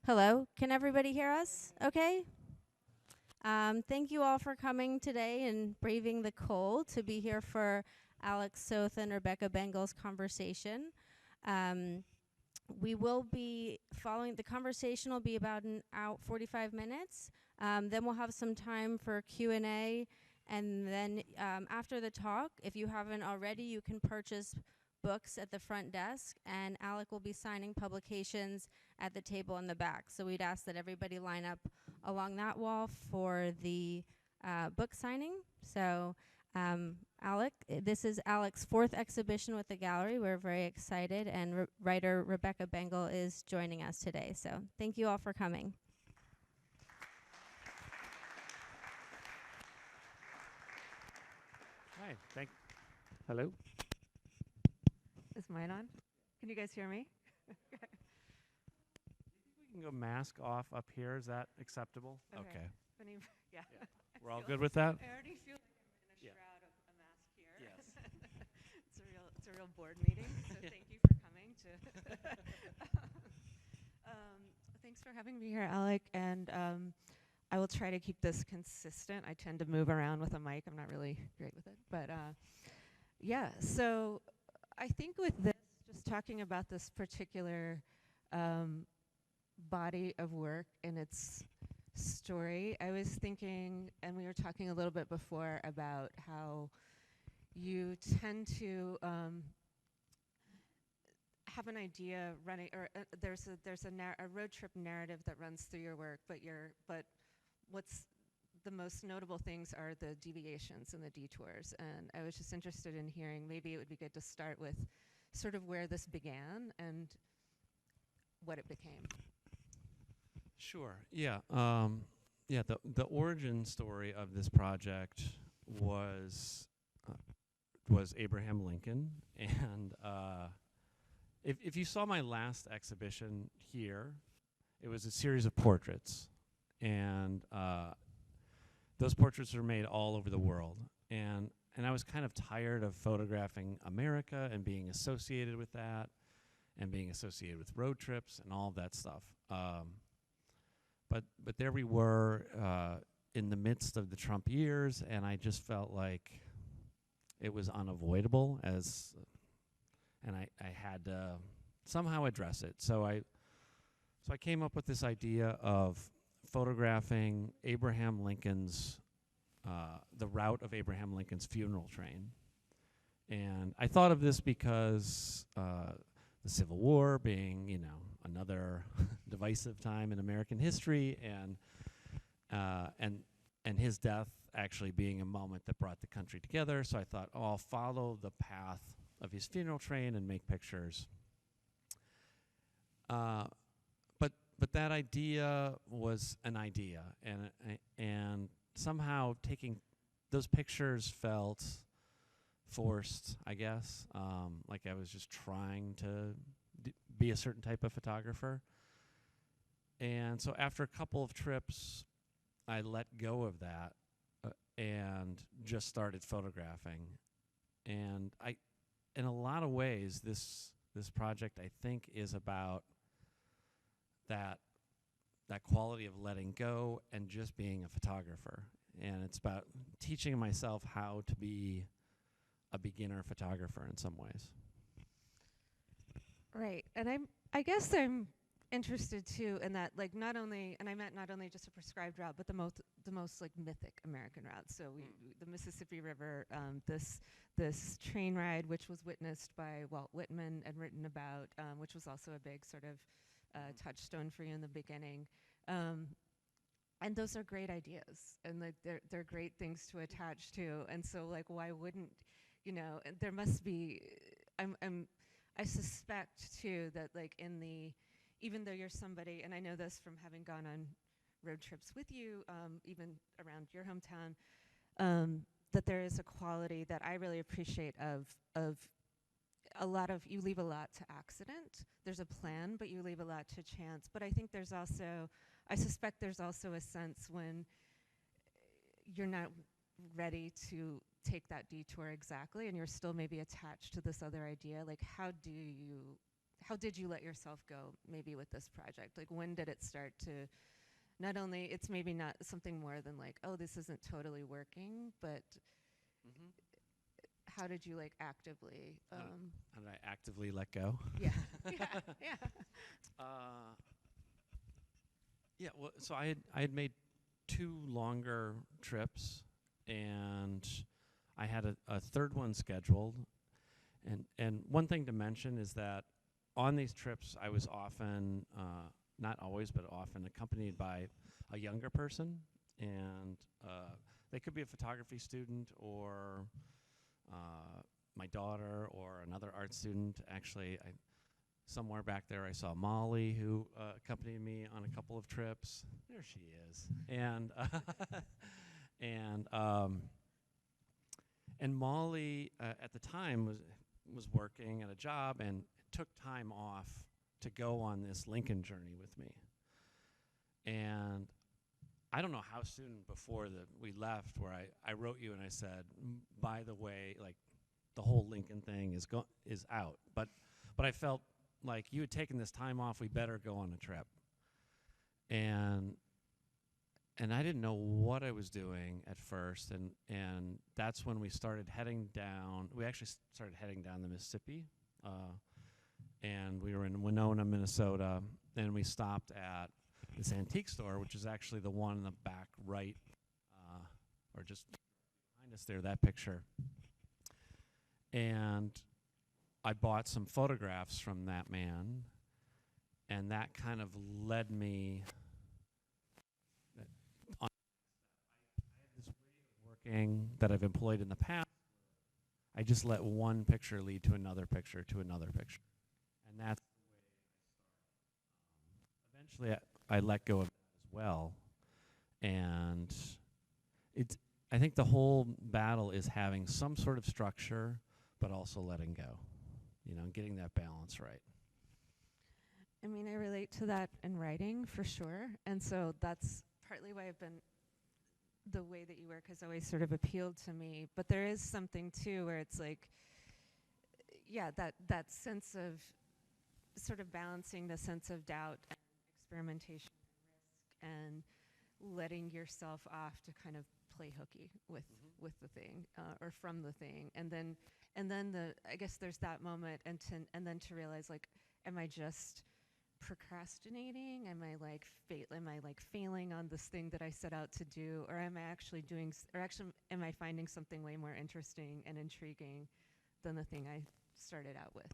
Hello, can everybody hear us? Okay. Thank you all for coming today and braving the cold to be here for Alec Soth and Rebecca Bengal's conversation. We will be following, the conversation will be about 45 minutes. Then we'll have some time for Q&A. And then after the talk, if you haven't already, you can purchase books at the front desk, and Alec will be signing publications at the table in the back. So we'd ask that everybody line up along that wall for the book signing. So Alec, this is Alec's 4th exhibition with the gallery. We're very excited, and writer Rebecca Bengal is joining us today. So thank you all for coming. Hi, hello. Is mine on? Can you guys hear me? We can go mask off up here. Is that acceptable? Okay. Yeah. We're all good with that? I already feel like I'm in a shroud of a mask here. Yes. It's a real board meeting, so thank you for coming thanks for having me here, Alec, and I will try to keep this consistent. I tend to move around with a mic. I'm not really great with it, but yeah, so I think with this, just talking about this particular body of work and its story, I was thinking, and we were talking a little bit before about how you tend to have an idea running, or there's a road trip narrative that runs through your work, but what's the most notable things are the deviations and the detours. And I was just interested in hearing, maybe it would be good to start with sort of where this began and what it became. Sure. Yeah. The origin story of this project was Abraham Lincoln, and if you saw my last exhibition here, it was a series of portraits, and those portraits are made all over the world, and I was kind of tired of photographing America and being associated with that, and being associated with road trips and all of that stuff. But there we were in the midst of the Trump years, and I just felt like it was unavoidable, and I had to somehow address it. So I came up with this idea of photographing Abraham Lincoln's, the route of Abraham Lincoln's funeral train. And I thought of this because the Civil War being, another divisive time in American history, and his death actually being a moment that brought the country together. So I thought, I'll follow the path of his funeral train and make pictures. But that idea was an idea, and somehow taking those pictures felt forced, I guess, like I was just trying to be a certain type of photographer. And so after a couple of trips, I let go of that and just started photographing. And in a lot of ways, this project, I think, is about that quality of letting go and just being a photographer. And it's about teaching myself how to be a beginner photographer in some ways. Right, and I guess I'm interested too in that, like, not only just a prescribed route, but the most like mythic American route. So the Mississippi River, this train ride, which was witnessed by Walt Whitman and written about, which was also a big sort of touchstone for you in the beginning. And those are great ideas, and like they're great things to attach to. And so, like, why wouldn't, there must be, I suspect too that, like, even though you're somebody, and I know this from having gone on road trips with you, even around your hometown, that there is a quality that I really appreciate of you leave a lot to accident. There's a plan, but you leave a lot to chance. But I think I suspect there's also a sense when you're not ready to take that detour exactly, and you're still maybe attached to this other idea. Like, how how did you let yourself go maybe with this project? Like when did it start to, not only, it's maybe not something more than like, oh, this isn't totally working, but how did you like actively, how did I actively let go? yeah, yeah, yeah. Yeah, well, so I had made 2 longer trips, and I had a third one scheduled. And one thing to mention is that on these trips, I was often, not always, but often accompanied by a younger person, and they could be a photography student or my daughter or another art student. Actually, somewhere back there, I saw Molly, who accompanied me on a couple of trips. There she is. And Molly at the time was working at a job and took time off to go on this Lincoln journey with me. And I don't know how soon before we left where I wrote you and I said, by the way, like the whole Lincoln thing is out. But I felt like you had taken this time off, we better go on a trip. And I didn't know what I was doing at first, and that's when we started heading down. We actually started heading down the Mississippi, and we were in Winona, Minnesota, and we stopped at this antique store, which is actually the one in the back right, or just behind us there, that picture. And I bought some photographs from that man, and that kind of led me on. I had this way of working that I've employed in the past. I just let one picture lead to another picture to another picture, and that's the way I started. Eventually, I let go of that as well, and I think the whole battle is having some sort of structure, but also letting go, getting that balance right. I mean, I relate to that in writing for sure. And so that's partly why I've been, the way that you work has always sort of appealed to me. But there is something too where it's like, yeah, that sense of sort of balancing the sense of doubt and experimentation and risk and letting yourself off to kind of play hooky with the thing or from the thing. And then I guess there's that moment and then to realize, like, am I just procrastinating? Am I like failing on this thing that I set out to do, or am I actually am I finding something way more interesting and intriguing than the thing I started out with?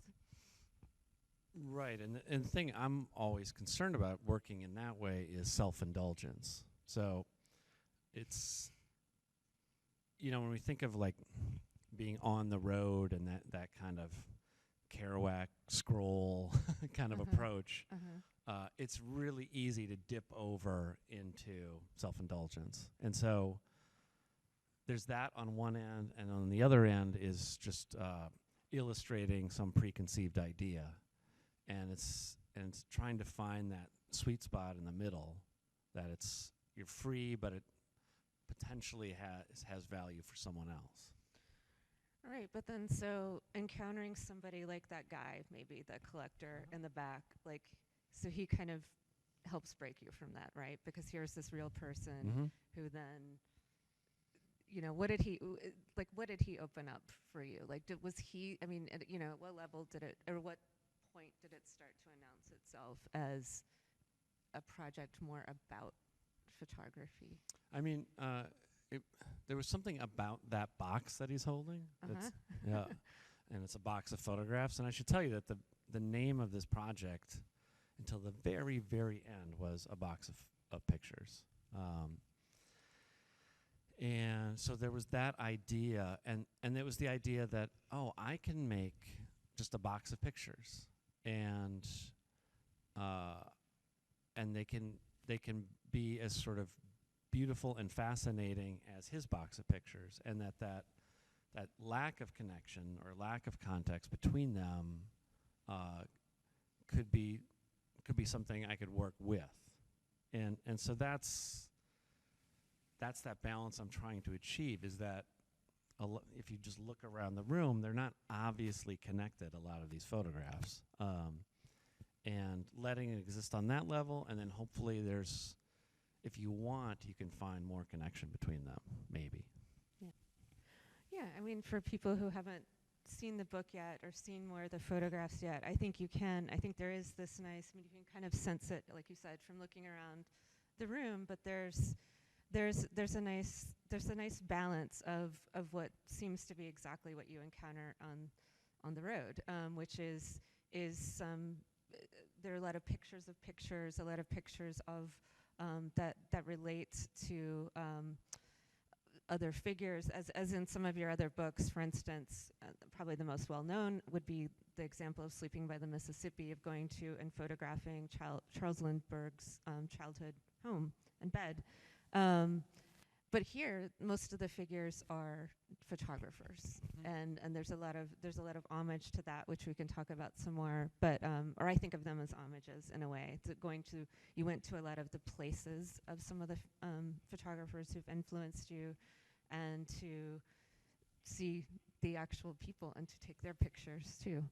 Right, and the thing I'm always concerned about working in that way is self-indulgence. So it's, when we think of like being on the road and that kind of Kerouac scroll kind of approach, it's really easy to dip over into self-indulgence. And so there's that on one end, and on the other end is just illustrating some preconceived idea. And it's trying to find that sweet spot in the middle, that you're free, but it potentially has value for someone else. All right, but then so encountering somebody like that guy, maybe the collector in the back, like, so he kind of helps break you from that, right? Because here's this real person who then, what did he open up for you? Like, was he, I mean, at what level did it, or what point did it start to announce itself as a project more about photography? I mean, there was something about that box that he's holding. Yeah, and it's a box of photographs. And I should tell you that the name of this project, until the very, very end, was a box of pictures. And so there was that idea, and there was the idea that, I can make just a box of pictures, and they can be as sort of beautiful and fascinating as his box of pictures, and that lack of connection or lack of context between them could be something I could work with, and so that's that balance I'm trying to achieve. Is that if you just look around the room, they're not obviously connected, a lot of these photographs, and letting it exist on that level, and then hopefully there's, if you want, you can find more connection between them, maybe. Yeah, I mean, for people who haven't seen the book yet or seen more of the photographs yet, I think you can. I think there is this nice, I mean, you can kind of sense it, like you said, from looking around the room, but there's a nice balance of what seems to be exactly what you encounter on the road, which is there are a lot of pictures of a lot of pictures of that relate to other figures, as in some of your other books. For instance, probably the most well-known would be the example of Sleeping by the Mississippi, of going to and photographing Charles Lindbergh's childhood home and bed. But here, most of the figures are photographers, and there's a lot of homage to that, which we can talk about some more. But or I think of them as homages in a way. You went to a lot of the places of some of the photographers who've influenced you, and to see the actual people and to take their pictures too.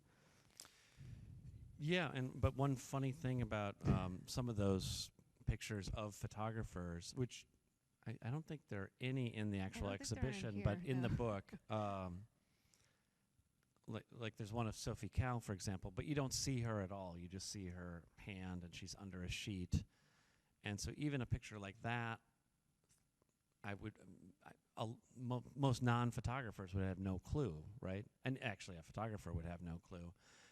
Yeah, but one funny thing about some of those pictures of photographers, which I don't think there are any in the actual exhibition, but in the book, like there's one of Sophie Calle, for example, but you don't see her at all. You just see her hand, and she's under a sheet. And so even a picture like that, most non-photographers would have no clue, right? And actually, a photographer would have no clue.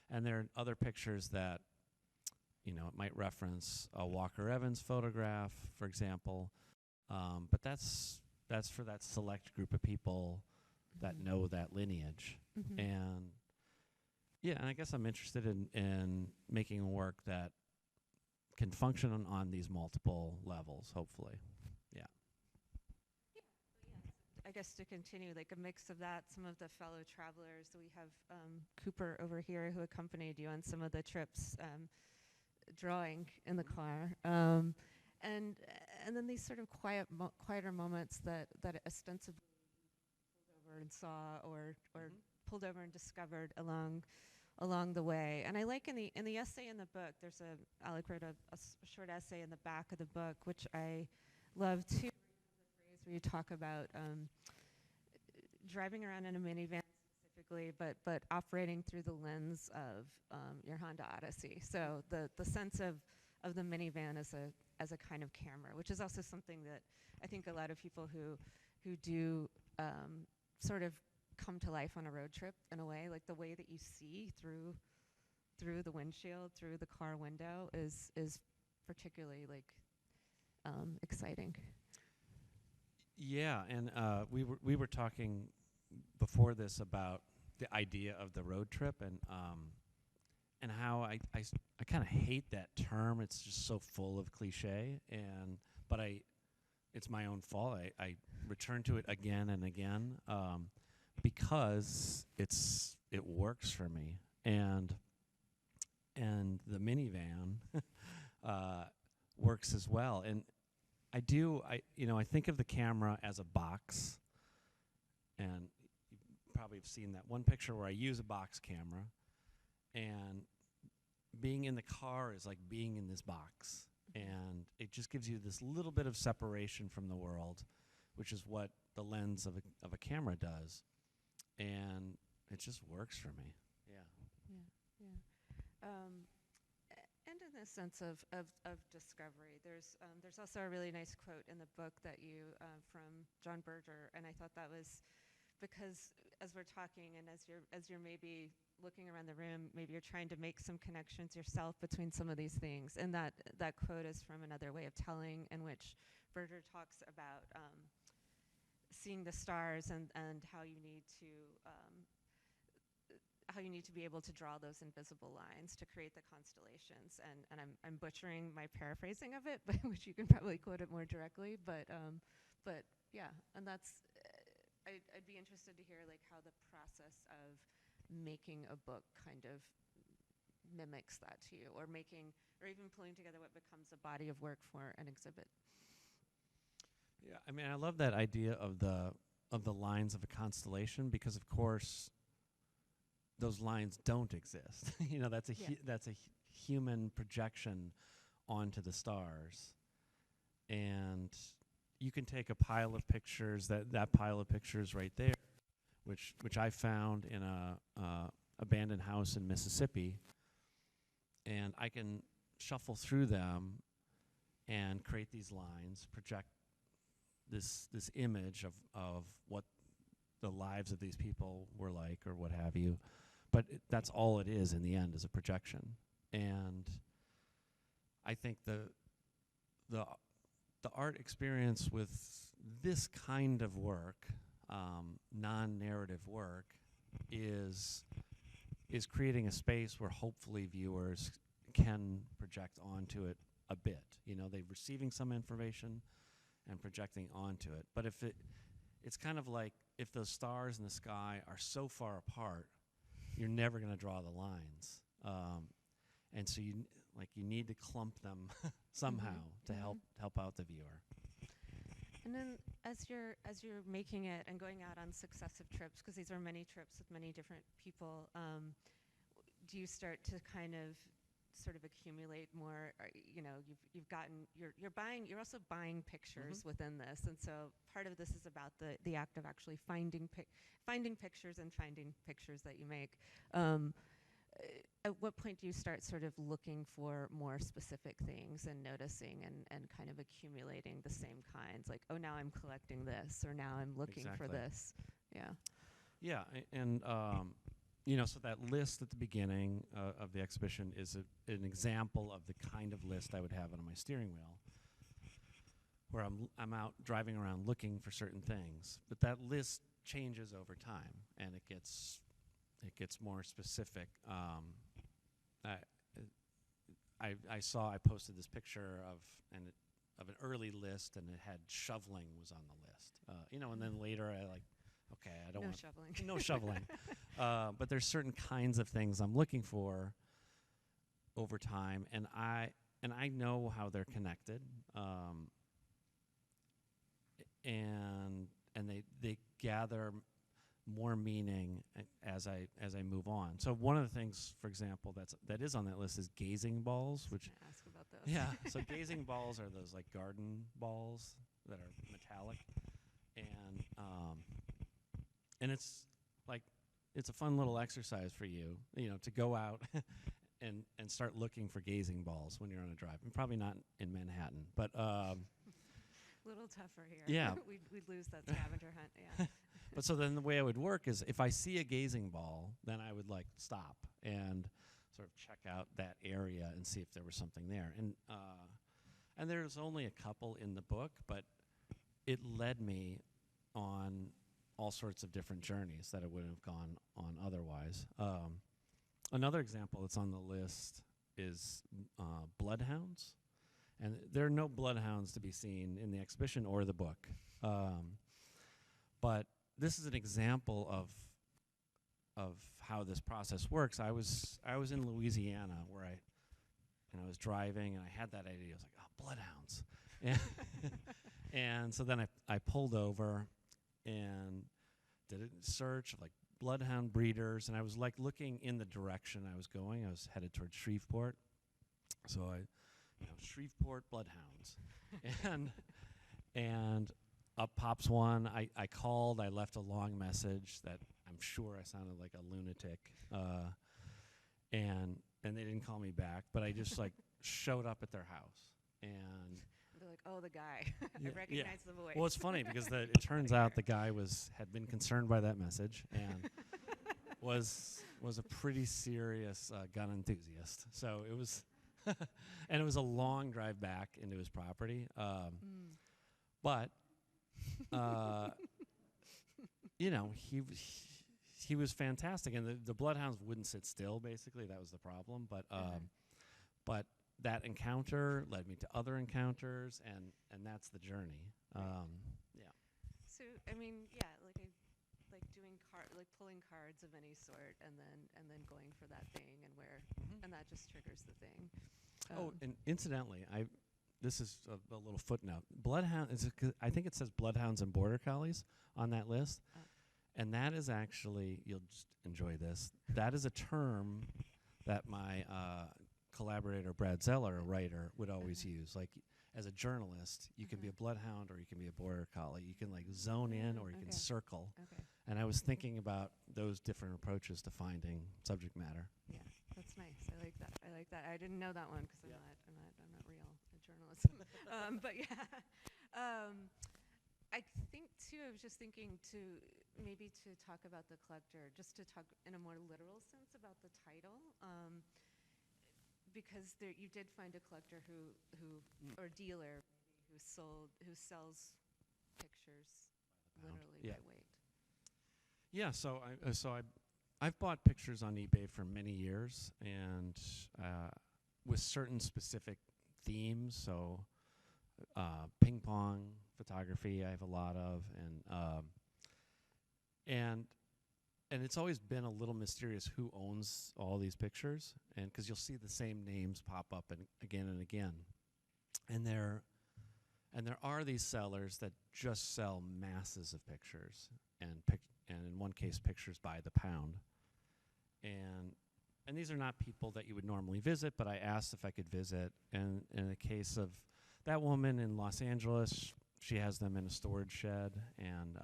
And there are other pictures that, it might reference a Walker Evans photograph, for example. But that's for that select group of people that know that lineage. And yeah, and I guess I'm interested in making work that can function on these multiple levels, hopefully. Yeah. I guess to continue, like a mix of that, some of the fellow travelers. We have Cooper over here, who accompanied you on some of the trips, drawing in the car. And then these sort of quieter moments that ostensibly pulled over and saw, or pulled over and discovered along the way. And I like in the essay in the book, Alec wrote a short essay in the back of the book, which I love too. The phrase where you talk about driving around in a minivan specifically, but operating through the lens of your Honda Odyssey. So the sense of the minivan as a kind of camera, which is also something that I think a lot of people who do sort of come to life on a road trip in a way, like the way that you see through the windshield, through the car window is particularly exciting. Yeah, and we were talking before this about the idea of the road trip, and how I kind of hate that term. It's just so full of cliche, but it's my own fault. I return to it again and again because it works for me, and the minivan works as well. And I think of the camera as a box, and you probably have seen that one picture where I use a box camera, and being in the car is like being in this box, and it just gives you this little bit of separation from the world, which is what the lens of a camera does, and it just works for me. Yeah. And in the sense of discovery, there's also a really nice quote in the book that you from John Berger, and I thought that was because as we're talking and as you're maybe looking around the room, maybe you're trying to make some connections yourself between some of these things. And that quote is from Another Way of Telling, in which Berger talks about seeing the stars and how you need to be able to draw those invisible lines to create the constellations. And I'm butchering my paraphrasing of it, but which you can probably quote it more directly. But yeah, and that's I'd be interested to hear how the process of making a book kind of mimics that to you, or even pulling together what becomes a body of work for an exhibit. Yeah, I mean, I love that idea of the lines of a constellation, because of course those lines don't exist. You know, that's a human projection onto the stars. And you can take a pile of pictures, that pile of pictures right there, which I found in a abandoned house in Mississippi, and I can shuffle through them and create these lines, project this image of what the lives of these people were like, or what have you. But that's all it is in the end, is a projection. And I think the art experience with this kind of work, non-narrative work, is creating a space where hopefully viewers can project onto it a bit. You know, they're receiving some information and projecting onto it. But it's kind of like if those stars in the sky are so far apart, you're never going to draw the lines. And so you need to clump them somehow to help out the viewer. And then as you're making it and going out on successive trips, because these are many trips with many different people, do you start to kind of sort of accumulate more? You know, you're also buying pictures within this, and so part of this is about the act of actually finding pictures and finding pictures that you make. At what point do you start sort of looking for more specific things and noticing and kind of accumulating the same kinds? Like, oh, now I'm collecting this, or now I'm looking for this. Yeah. Yeah, and you know, so that list at the beginning of the exhibition is an example of the kind of list I would have on my steering wheel, where I'm out driving around looking for certain things. But that list changes over time, and it gets more specific. I posted this picture of an early list, and it had shoveling was on the list. You know, and then later I don't want shoveling. No shoveling. But there's certain kinds of things I'm looking for over time, and I know how they're connected. And they gather more meaning as I move on. So one of the things, for example, that is on that list is gazing balls, which I ask about those. yeah. So gazing balls are those like garden balls that are metallic, and it's a fun little exercise for you know, to go out and start looking for gazing balls when you're on a drive. And probably not in Manhattan, but a little tougher here. Yeah. we'd lose that scavenger hunt. Yeah. But so then the way I would work is if I see a gazing ball, then I would stop and sort of check out that area and see if there was something there. And there's only a couple in the book, but it led me on all sorts of different journeys that I wouldn't have gone on otherwise. Another example that's on the list is bloodhounds. And there are no bloodhounds to be seen in the exhibition or the book. But this is an example of how this process works. I was in Louisiana where I was driving, and I had that idea. I was like, oh, bloodhounds. And so then I pulled over and did a search of bloodhound breeders, and I was looking in the direction I was going. I was headed towards Shreveport. So Shreveport bloodhounds. and up pops one. I called. I left a long message that I'm sure I sounded like a lunatic. And they didn't call me back, but I just showed up at their house. And they're like, oh, the guy. I recognize the voice. Well, it's funny because it turns out the guy had been concerned by that message and was a pretty serious gun enthusiast. So it was, and it was a long drive back into his property. But he was fantastic, and the bloodhounds wouldn't sit still. Basically, that was the problem. But that encounter led me to other encounters, and that's the journey. Yeah. So I mean, like doing pulling cards of any sort, and then going for that thing, and that just triggers the thing. And incidentally, this is a little footnote. Bloodhound I think it says bloodhounds and border collies on that list, And that is actually, you'll just enjoy this, that is a term that my collaborator, Brad Zeller, a writer, would always use. Like, as a journalist, you can be a bloodhound or you can be a border collie. You can like zone in or you can circle. Okay. And I was thinking about those different approaches to finding subject matter. Yeah, that's nice. I like that. I didn't know that one because I'm not real a journalist. But yeah, I think too. I was just thinking to maybe to talk about the collector, just to talk in a more literal sense about the title. Because you did find a collector who or dealer who sells pictures literally by weight. Yeah, so I've bought pictures on eBay for many years, and with certain specific themes. So ping pong photography, I have a lot of, and it's always been a little mysterious who owns all these pictures, and because you'll see the same names pop up again and again, and there are these sellers that just sell masses of pictures, and in one case pictures by the pound, and these are not people that you would normally visit, but I asked if I could visit, and in the case of that woman in Los Angeles, she has them in a storage shed, and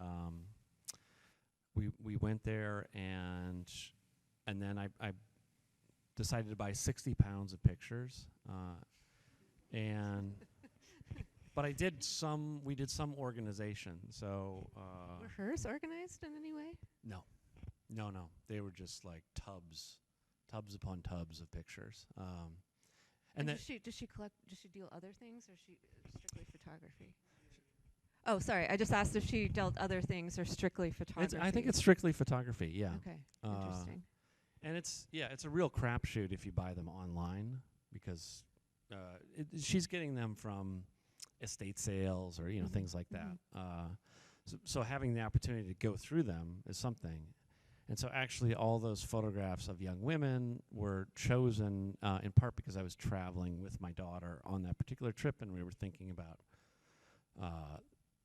we went there, and then I decided to buy 60 pounds of pictures, but we did some organization. So were hers organized in any way? No, they were just like tubs upon tubs of pictures. And does she collect? Does she deal other things, or she strictly photography? Oh, sorry. I just asked if she dealt other things or strictly photography. I think it's strictly photography. Yeah. Okay. Interesting. And it's a real crapshoot if you buy them online, because she's getting them from estate sales or things like that. So having the opportunity to go through them is something. And so actually all those photographs of young women were chosen in part because I was traveling with my daughter on that particular trip, and we were thinking about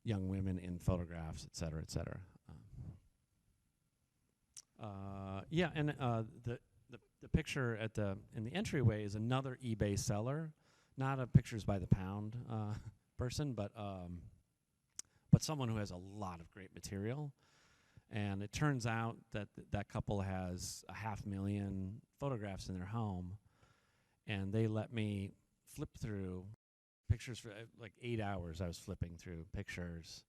young women in photographs, et cetera, et cetera. The picture in the entryway is another eBay seller, not a pictures by the pound person, but someone who has a lot of great material. And it turns out that that couple has 500,000 photographs in their home, and they let me flip through pictures for like 8 hours. I was flipping through pictures,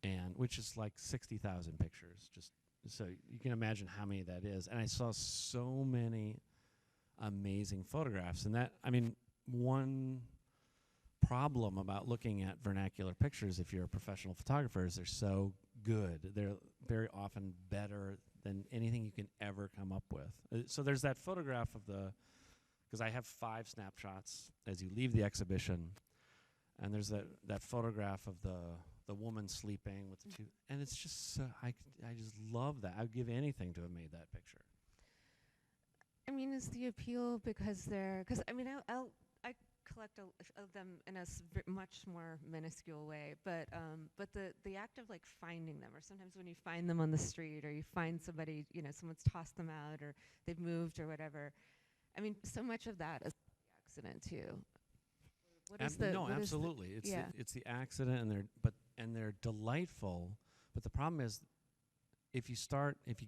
and which is like 60,000 pictures. Just so you can imagine how many that is. And I saw so many amazing photographs. And one problem about looking at vernacular pictures, if you're a professional photographer, is they're so good. They're very often better than anything you can ever come up with. So there's that photograph of because I have 5 snapshots as you leave the exhibition, and there's that photograph of the woman sleeping with the two, and it's just I just love that. I'd give anything to have made that picture. I mean, is the appeal because I collect of them in a much more minuscule way, but the act of like finding them, or sometimes when you find them on the street, or you find somebody, someone's tossed them out, or they've moved or whatever. I mean, so much of that is accident too. Absolutely. It's the accident, and they're delightful. But the problem is, if you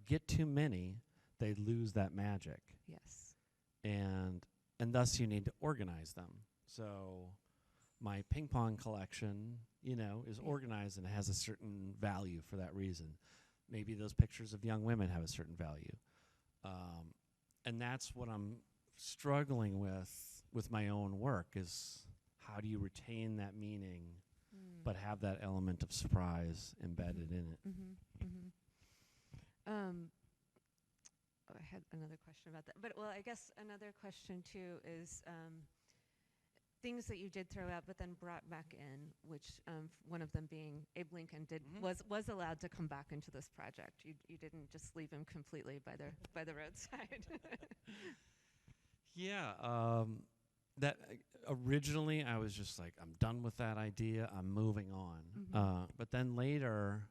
get too many, they lose that magic. Yes. And thus you need to organize them. So my ping pong collection, is organized and has a certain value for that reason. Maybe those pictures of young women have a certain value. And that's what I'm struggling with my own work, is how do you retain that meaning but have that element of surprise embedded in it. I had another question about that. But, I guess another question, too, is things that you did throw out but then brought back in, which one of them being Abe Lincoln was allowed to come back into this project. You didn't just leave him completely by the roadside. Yeah. That originally I was just like, I'm done with that idea. I'm moving on. But then later,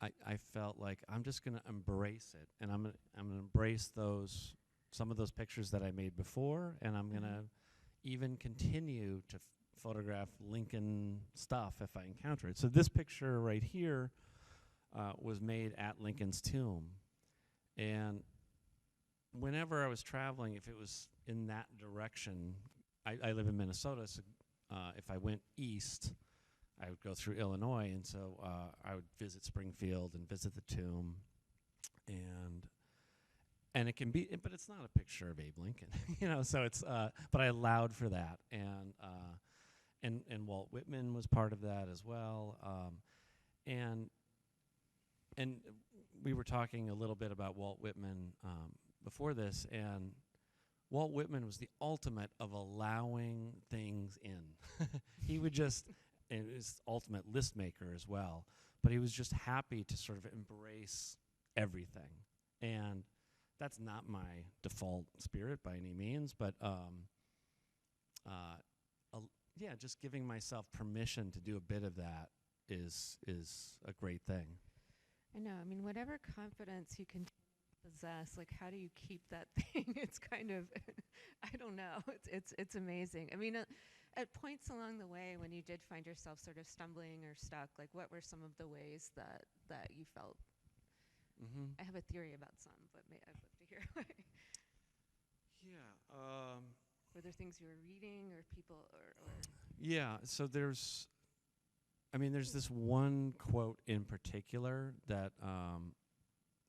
I felt like I'm just going to embrace it, and I'm gonna embrace some of those pictures that I made before, and I'm going to even continue to photograph Lincoln stuff if I encounter it. So this picture right here was made at Lincoln's tomb, and whenever I was traveling, if it was in that direction, I live in Minnesota, so if I went east, I would go through Illinois, and so I would visit Springfield and visit the tomb, and it can be, but it's not a picture of Abe Lincoln, So it's, but I allowed for that, and Walt Whitman was part of that as well, and we were talking a little bit about Walt Whitman before this, and Walt Whitman was the ultimate of allowing things in. He would just, and his ultimate list maker as well, but he was just happy to sort of embrace everything. And that's not my default spirit by any means, but yeah, just giving myself permission to do a bit of that is a great thing. I know. I mean, whatever confidence you can possess, like, how do you keep that thing? It's kind of, I don't know. It's amazing. I mean, at points along the way when you did find yourself sort of stumbling or stuck, like, what were some of the ways that you felt? I have a theory about some, but I'd love to hear. Yeah. Were there things you were reading or people or? Yeah. So there's this one quote in particular that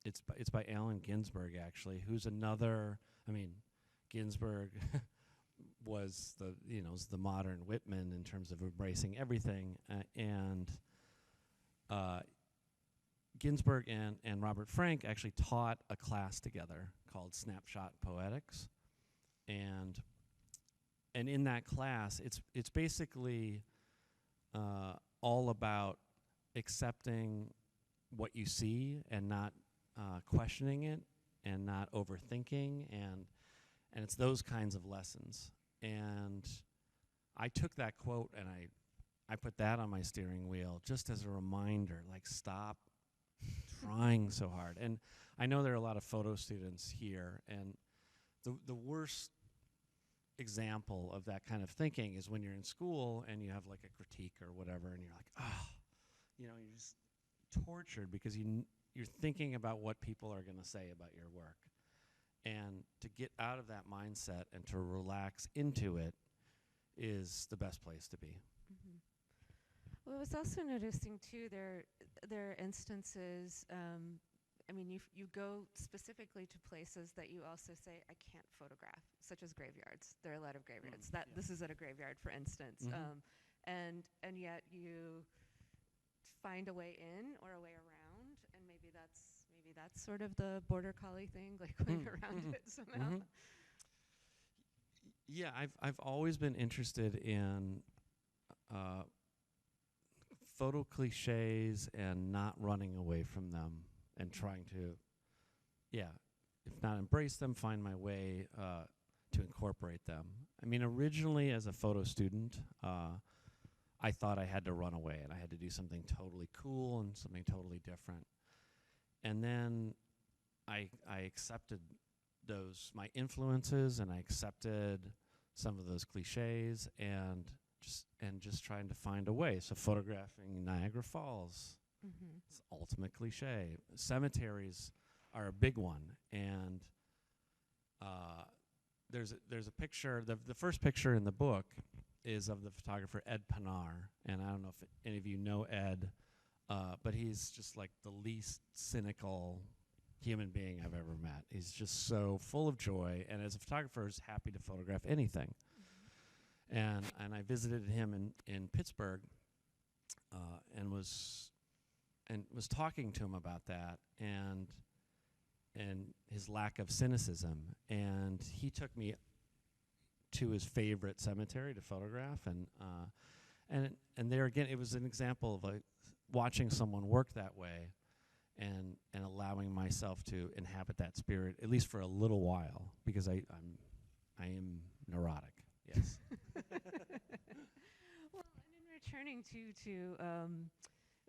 it's by Allen Ginsberg, actually, who's another. I mean, Ginsberg was the modern Whitman in terms of embracing everything, and Ginsberg and Robert Frank actually taught a class together called Snapshot Poetics, and in that class, it's basically all about accepting what you see and not questioning it and not overthinking, and it's those kinds of lessons. And I took that quote and I put that on my steering wheel just as a reminder, like, stop trying so hard. And I know there are a lot of photo students here, and the worst example of that kind of thinking is when you're in school and you have like a critique or whatever, and you're like, you're just tortured because you're thinking about what people are going to say about your work. And to get out of that mindset and to relax into it is the best place to be. Well, I was also noticing too, there are instances, I mean, you go specifically to places that you also say, I can't photograph, such as graveyards. There are a lot of graveyards. This is at a graveyard, for instance. And yet you find a way in or a way around, and maybe that's sort of the border collie thing, like going around it somehow. Yeah, I've always been interested in photo cliches and not running away from them and trying to, if not embrace them, find my way to incorporate them. I mean, originally as a photo student, I thought I had to run away and I had to do something totally cool and something totally different. And then I accepted my influences, and I accepted some of those cliches, and just trying to find a way. So photographing Niagara Falls, it's ultimate cliche. Cemeteries are a big one, and there's a picture. The first picture in the book is of the photographer Ed Pinar, and I don't know if any of you know Ed, but he's just like the least cynical human being I've ever met. He's just so full of joy, and as a photographer, is happy to photograph anything. And I visited him in Pittsburgh, and was talking to him about that and his lack of cynicism. And he took me to his favorite cemetery to photograph, and there again, it was an example of like watching someone work that way, and allowing myself to inhabit that spirit, at least for a little while, because I am neurotic. Yes. Well, and in returning to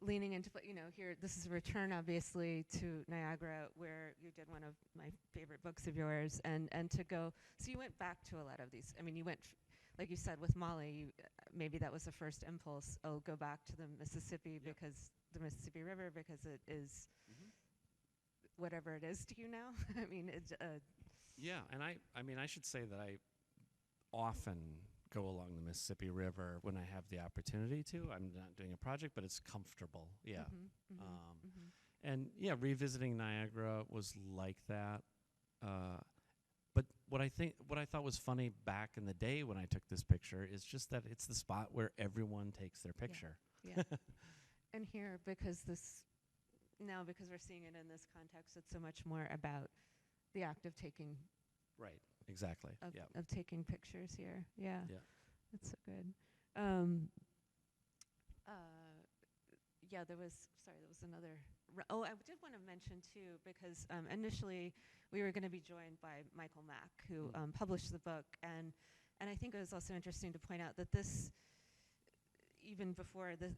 leaning into, here, this is a return, obviously, to Niagara, where you did one of my favorite books of yours, and to go, so you went back to a lot of these. I mean, you went, like you said, with Molly, maybe that was the first impulse, go back to the Mississippi, because the Mississippi River, because it is whatever it is to you now. I mean, it's, yeah, and I should say that I often go along the Mississippi River when I have the opportunity to. I'm not doing a project, but it's comfortable. Yeah. And yeah, revisiting Niagara was like that. But what I thought was funny back in the day when I took this picture is just that it's the spot where everyone takes their picture. Yeah. And here, because we're seeing it in this context, it's so much more about the act of taking. Right. Exactly. Of taking pictures here. Yeah. Yeah. That's so good. There was another. I did want to mention too, because initially we were going to be joined by Michael Mack, who published the book, and I think it was also interesting to point out that this, even before the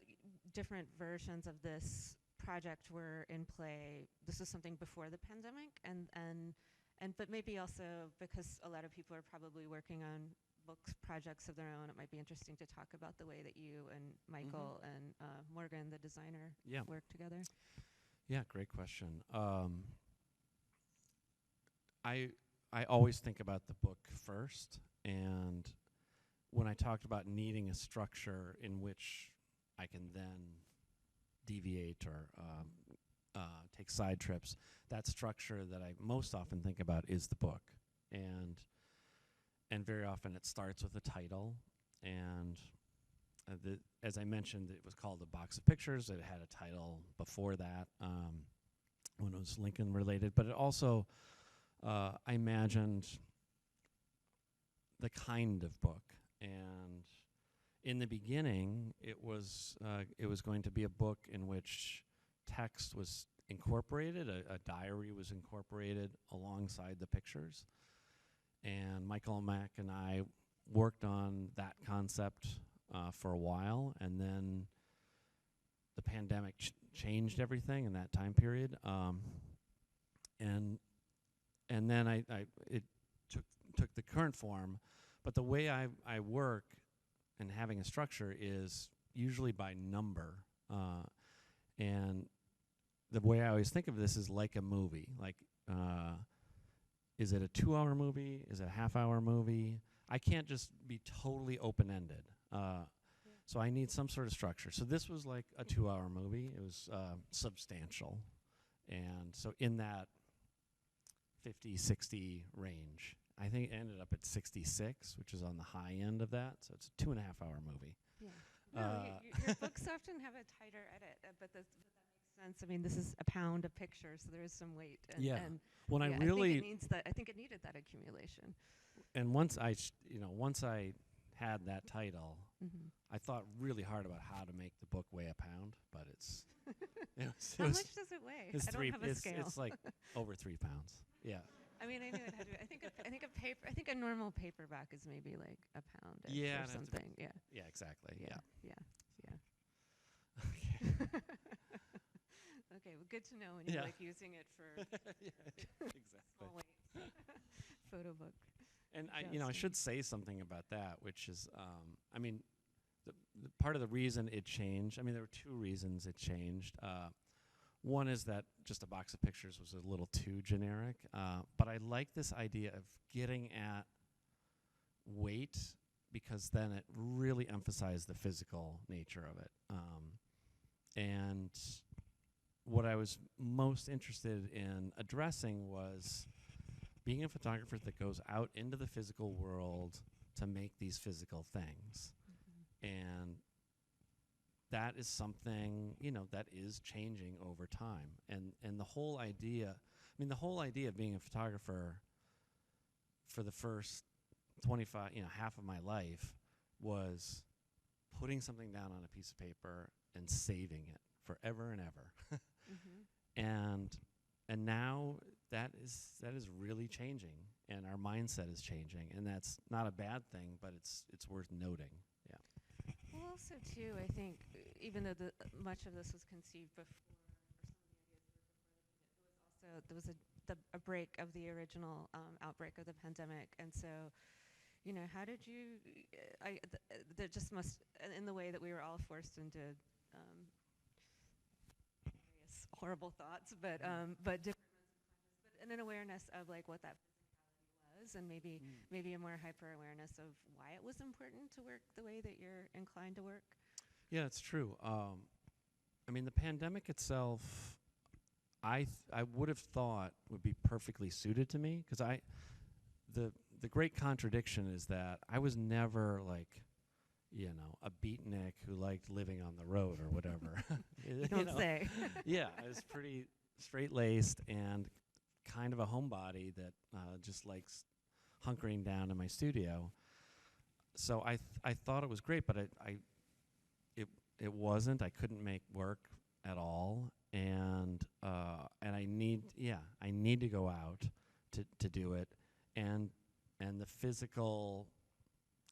different versions of this project were in play, this was something before the pandemic, but maybe also because a lot of people are probably working on books projects of their own, it might be interesting to talk about the way that you and Michael and Morgan, the designer, work together. Yeah, great question. I always think about the book first, and when I talked about needing a structure in which I can then deviate or take side trips, that structure that I most often think about is the book. And very often it starts with a title, and as I mentioned, it was called A Box of Pictures. It had a title before that when it was Lincoln related, but it also, I imagined the kind of book. And in the beginning, it was going to be a book in which text was incorporated, a diary was incorporated alongside the pictures. And Michael Mack and I worked on that concept for a while, and then the pandemic changed everything in that time period. And then it took the current form, but the way I work and having a structure is usually by number. And the way I always think of this is like a movie. Like, is it a 2-hour movie? Is it a half-hour movie? I can't just be totally open-ended. So I need some sort of structure. So this was like a 2-hour movie. It was substantial. And so in that 50, 60 range, I think it ended up at 66, which is on the high end of that. So it's a 2.5-hour movie. Yeah. Your books often have a tighter edit, but that makes sense. I mean, this is a pound of pictures, so there is some weight. And when I think it needed that accumulation. And once I had that title, I thought really hard about how to make the book weigh a pound, but it's. How much does it weigh? I don't have a scale. It's like over 3 pounds. Yeah. I mean, I knew it had to. I think a normal paperback is maybe like a pound or something. Yeah. Yeah, exactly. Yeah. Okay. Okay. Well, good to know when you're like using it for exactly. small weight photo book. And I should say something about that, which is, the part of the reason it changed. I mean, there were 2 reasons it changed. One is that just a box of pictures was a little too generic, but I like this idea of getting at weight because then it really emphasized the physical nature of it. And what I was most interested in addressing was being a photographer that goes out into the physical world to make these physical things. And that is something, that is changing over time. And the whole idea of being a photographer for the first 25, half of my life was putting something down on a piece of paper and saving it forever and ever. And now that is really changing, and our mindset is changing, and that's not a bad thing, but it's worth noting. Yeah. Well, Well, also too, I think even though much of this was conceived before, so there was a break of the original outbreak of the pandemic, and so how did you? There just must in the way that we were all forced into various horrible thoughts, but different, but an awareness of like what that was, and maybe a more hyper awareness of why it was important to work the way that you're inclined to work. Yeah, it's true. I mean, the pandemic itself, I would have thought would be perfectly suited to me, because the great contradiction is that I was never like, a beatnik who liked living on the road or whatever. You don't say. Yeah, I was pretty straight-laced and kind of a homebody that just likes hunkering down in my studio. So I thought it was great, but it wasn't. I couldn't make work at all, and I need to go out to do it, and the physical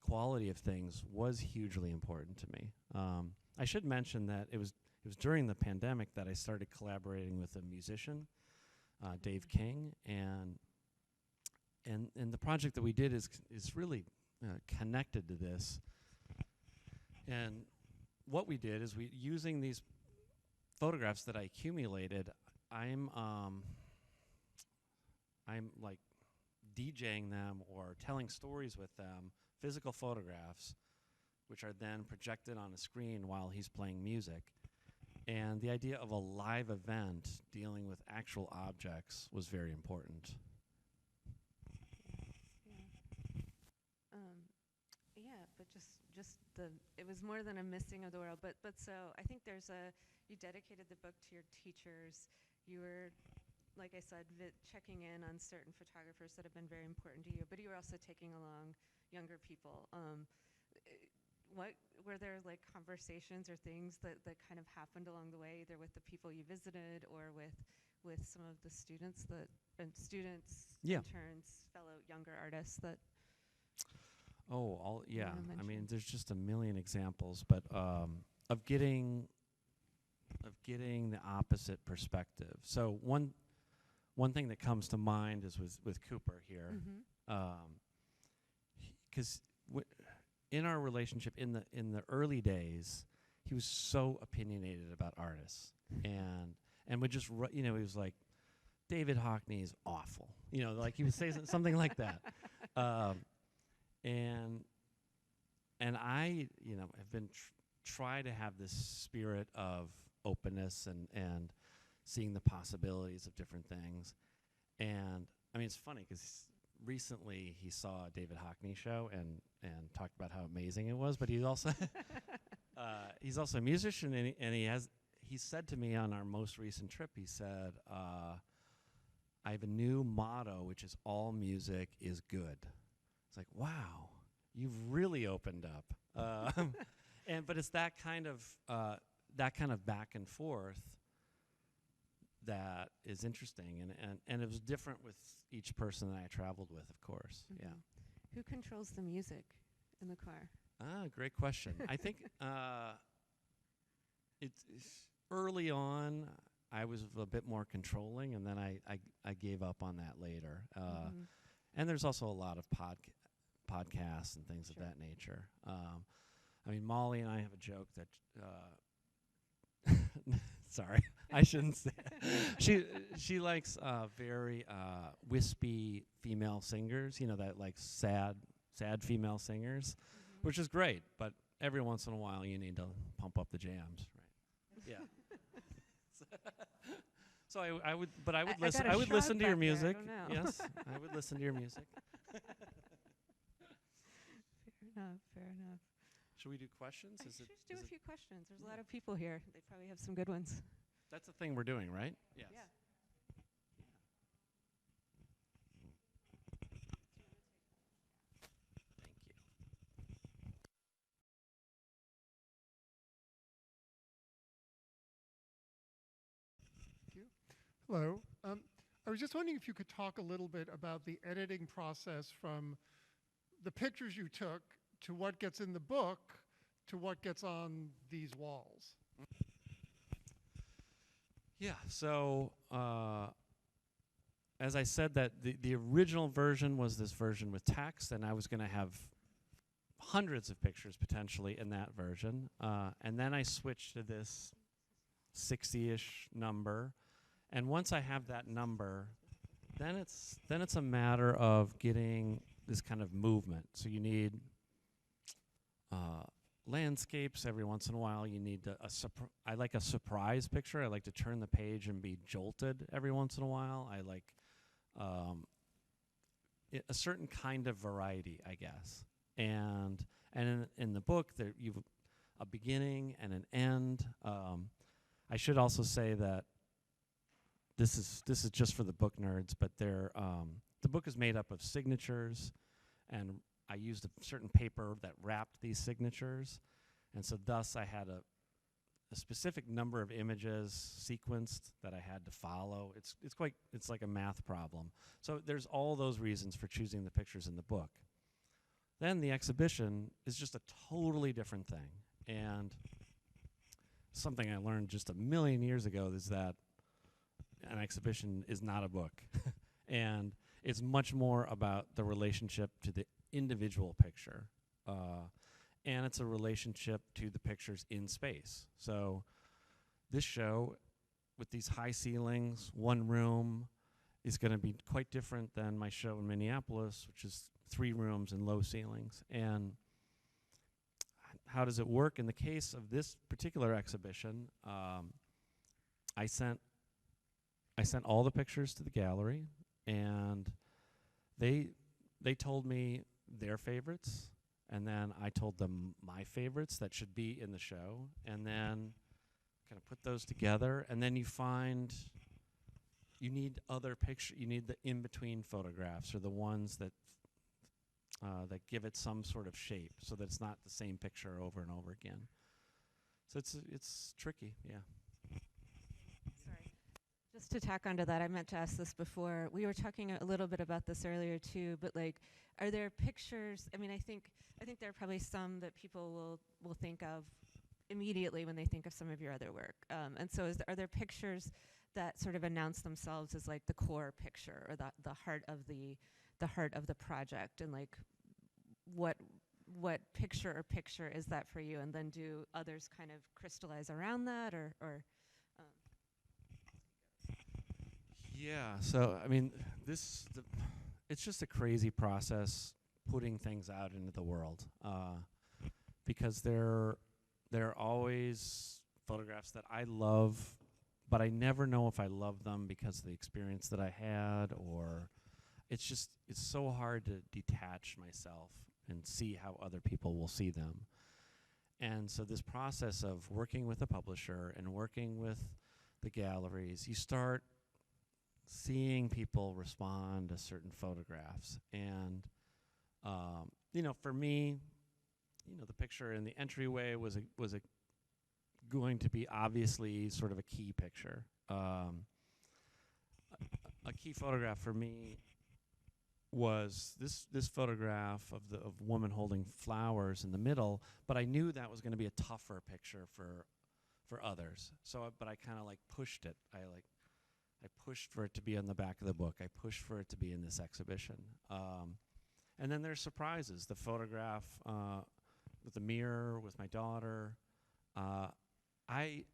quality of things was hugely important to me. I should mention that it was during the pandemic that I started collaborating with a musician, Dave King, and the project that we did is really connected to this. And what we did is using these photographs that I accumulated, I'm like DJing them or telling stories with them, physical photographs, which are then projected on a screen while he's playing music. And the idea of a live event dealing with actual objects was very important. But it was more than a missing of the world. But so I think you dedicated the book to your teachers. You were, like I said, checking in on certain photographers that have been very important to you. But you were also taking along younger people. What were there like conversations or things that kind of happened along the way, either with the people you visited or with some of the students interns, fellow younger artists that? I mean, there's just a million examples, but of getting the opposite perspective. So one thing that comes to mind is with Cooper here, because in our relationship in the early days, he was so opinionated about artists, and would just he was like, David Hockney is awful, like he would say something like that. And I, have been try to have this spirit of openness and seeing the possibilities of different things. And I mean, it's funny because recently he saw a David Hockney show and talked about how amazing it was. But he's also he's also a musician, and he said to me on our most recent trip, he said, I have a new motto, which is all music is good. It's like, wow, you've really opened up. But it's that kind of back and forth that is interesting, and it was different with each person that I traveled with, of course. Mm-hmm. Yeah. Who controls the music in the car? Great question. I think it's early on. I was a bit more controlling, and then I gave up on that later. And there's also a lot of podcasts and things of that nature. I mean, Molly and I have a joke that sorry, I shouldn't say it. She likes very wispy female singers, that like sad female singers, which is great, but every once in a while you need to pump up the jams, right? Yeah. So I would listen to your music. Yes, I would listen to your music. Fair enough. Should we do questions? Let's do a few questions. There's a lot of people here. They probably have some good ones. That's the thing we're doing, right? Yes. Yeah. Thank you. Hello. I was just wondering if you could talk a little bit about the editing process from the pictures you took to what gets in the book to what gets on these walls? Yeah, so as I said, that the original version was this version with text, and I was going to have hundreds of pictures potentially in that version. And then I switched to this 60-ish number. And once I have that number, then it's a matter of getting this kind of movement. So you need landscapes every once in a while. You need I like a surprise picture. I like to turn the page and be jolted every once in a while. I like a certain kind of variety, I guess. And in the book, there you've a beginning and an end. I should also say that this is just for the book nerds, but the book is made up of signatures, and I used a certain paper that wrapped these signatures, and so thus I had a specific number of images sequenced that I had to follow. It's like a math problem. So there's all those reasons for choosing the pictures in the book. Then the exhibition is just a totally different thing, and something I learned just a million years ago is that an exhibition is not a book. And it's much more about the relationship to the individual picture. And it's a relationship to the pictures in space. So this show, with these high ceilings, one room, is going to be quite different than my show in Minneapolis, which is 3 rooms and low ceilings. And how does it work? In the case of this particular exhibition, I sent all the pictures to the gallery, and they told me their favorites, and then I told them my favorites that should be in the show, and then kind of put those together, and then you need other picture. You need the in-between photographs, or the ones that give it some sort of shape, so that it's not the same picture over and over again. So it's tricky, yeah. Sorry. Just to tack onto that, I meant to ask this before. We were talking a little bit about this earlier too, but like, are there pictures? I mean, I think there are probably some that people will think of immediately when they think of some of your other work. And so, are there pictures that sort of announce themselves as like the core picture, or the heart of the project, and like what picture is that for you? And then do others kind of crystallize around that, or Yeah, so I mean, it's just a crazy process putting things out into the world, because there are always photographs that I love, but I never know if I love them because of the experience that I had, or it's so hard to detach myself and see how other people will see them. And so this process of working with a publisher and working with the galleries, you start seeing people respond to certain photographs. And, for me, the picture in the entryway was going to be obviously sort of a key picture. A key photograph for me was this photograph of a woman holding flowers in the middle, but I knew that was going to be a tougher picture for others. So, but I kind of like pushed it. I pushed for it to be on the back of the book. I pushed for it to be in this exhibition. And then there's surprises. The photograph with the mirror with my daughter. I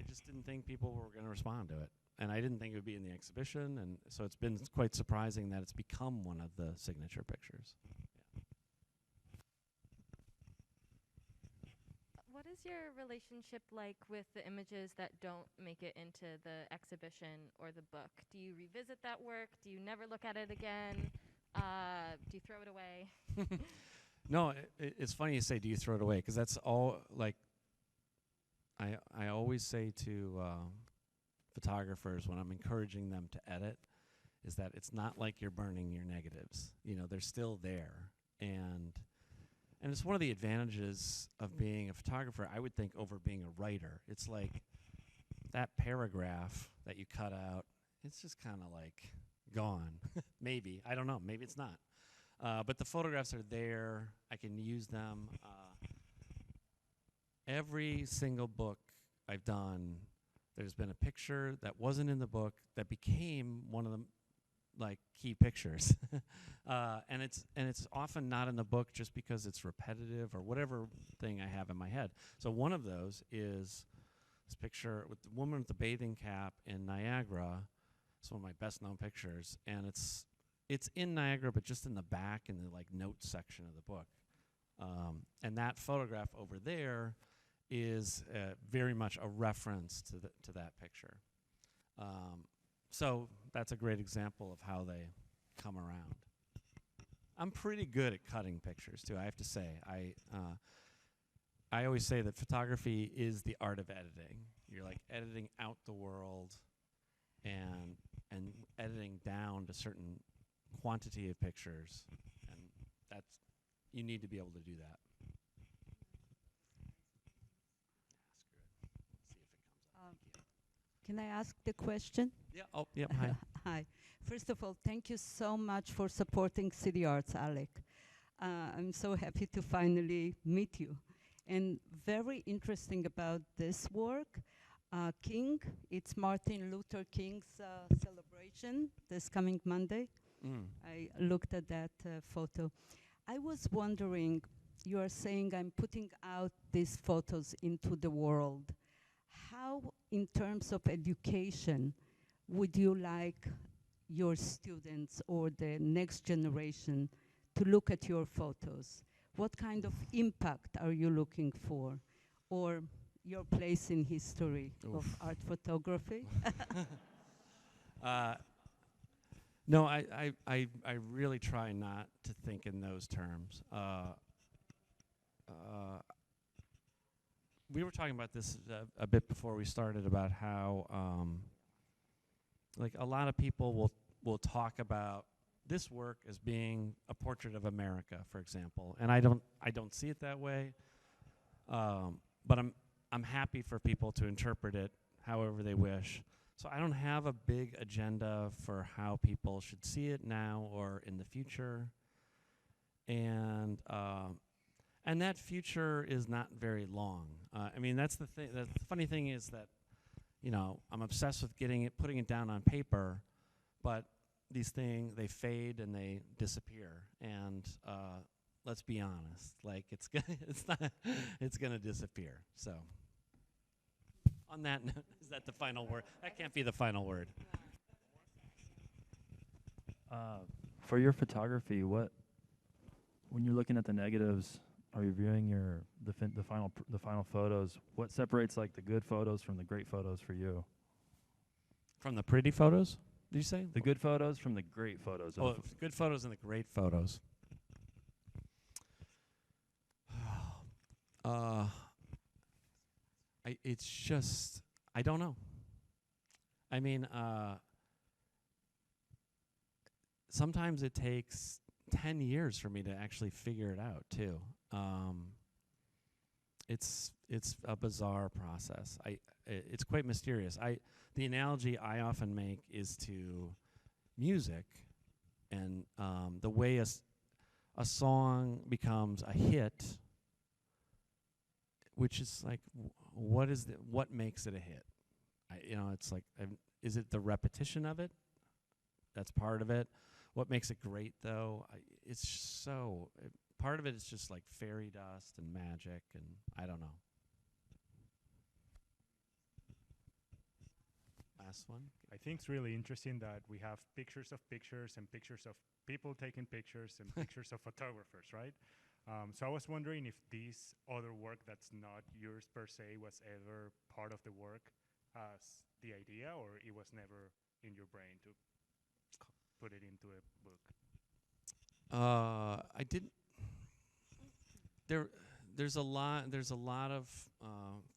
just didn't think people were going to respond to it. And I didn't think it would be in the exhibition. And so it's been quite surprising that it's become one of the signature pictures. What is your relationship like with the images that don't make it into the exhibition or the book? Do you revisit that work? Do you never look at it again? Do you throw it away? No, it's funny you say, do you throw it away? Because that's all, like, I always say to photographers when I'm encouraging them to edit, is that it's not like you're burning your negatives. They're still there. And it's one of the advantages of being a photographer, I would think, over being a writer. It's like that paragraph that you cut out, it's just kind of like gone. Maybe. I don't know. Maybe it's not. But the photographs are there. I can use them. every single book I've done, there's been a picture that wasn't in the book that became one of the like key pictures. And it's often not in the book just because it's repetitive or whatever thing I have in my head. So one of those is this picture with the woman with the bathing cap in Niagara. It's one of my best known pictures, and it's in Niagara, but just in the back in the like notes section of the book. And that photograph over there is very much a reference to that picture. So that's a great example of how they come around. I'm pretty good at cutting pictures too, I have to say. I always say that photography is the art of editing. You're like editing out the world and editing down to certain quantity of pictures, and that's, you need to be able to do that. Can I ask the question? Yeah. Oh, yep. Hi. Hi. First of all, thank you so much for supporting City Arts, Alec. I'm so happy to finally meet you. And very interesting about this work, King, it's Martin Luther King's celebration this coming Monday. I looked at that photo. I was wondering, you are saying I'm putting out these photos into the world. How, in terms of education, would you like your students or the next generation to look at your photos? What kind of impact are you looking for? Or your place in history of art photography? No, I really try not to think in those terms. We were talking about this a bit before we started about how like a lot of people will talk about this work as being a portrait of America, for example, and I don't see it that way. But I'm happy for people to interpret it however they wish. So I don't have a big agenda for how people should see it now or in the future. And that future is not very long. I mean, that's the thing. The funny thing is that, you know, I'm obsessed with putting it down on paper, but these things, they fade and they disappear. And let's be honest, like it's gonna disappear. So, on that note, is that the final word? That can't be the final word. For your photography, when you're looking at the negatives, are you viewing the final photos? What separates like the good photos from the great photos for you? From the pretty photos, did you say? The good photos from the great photos. Oh, good photos and the great photos. It's just, I don't know. I mean, sometimes it takes 10 years for me to actually figure it out too. It's a bizarre process. It's quite mysterious. The analogy I often make is to music, and the way a song becomes a hit, which is like, what makes it a hit? It's like, is it the repetition of it? That's part of it. What makes it great, though? Part of it is just like fairy dust and magic, and I don't know. Last one. I think it's really interesting that we have pictures of pictures and pictures of people taking pictures and pictures of photographers, right? So I was wondering if this other work that's not yours per se was ever part of the work as the idea, or it was never in your brain to put it into a book? I didn't. There's a lot of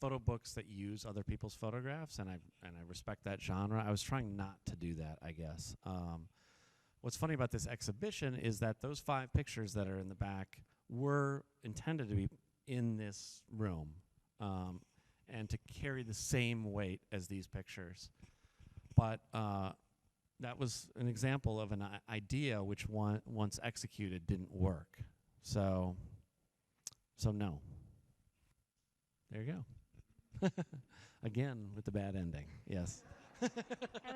photo books that use other people's photographs, and I respect that genre. I was trying not to do that, I guess. What's funny about this exhibition is that those 5 pictures that are in the back were intended to be in this room, and to carry the same weight as these pictures. But that was an example of an idea which once executed didn't work. So no. There There you go. Again, with the bad ending. Yes. That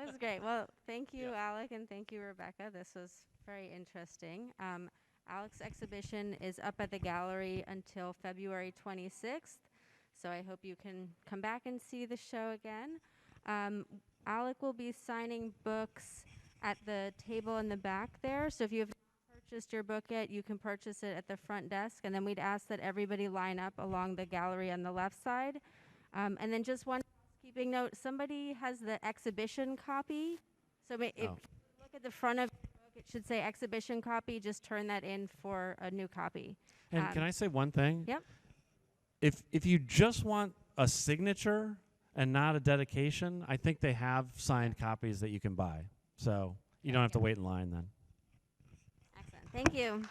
was great. Well, thank you, Yeah. Alec, and thank you, Rebecca. This was very interesting. Alec's exhibition is up at the gallery until February 26th, so I hope you can come back and see the show again. Alec will be signing books at the table in the back there, so if you have not purchased your book yet, you can purchase it at the front desk, and then we'd ask that everybody line up along the gallery on the left side. And then just one housekeeping note, somebody has the exhibition copy, so if you look at the front of the book, it should say exhibition copy, just turn that in for a new copy. And can I say one thing? Yep. If you just want a signature and not a dedication, I think they have signed copies that you can buy. So you don't have to wait in line then. Excellent. Thank you.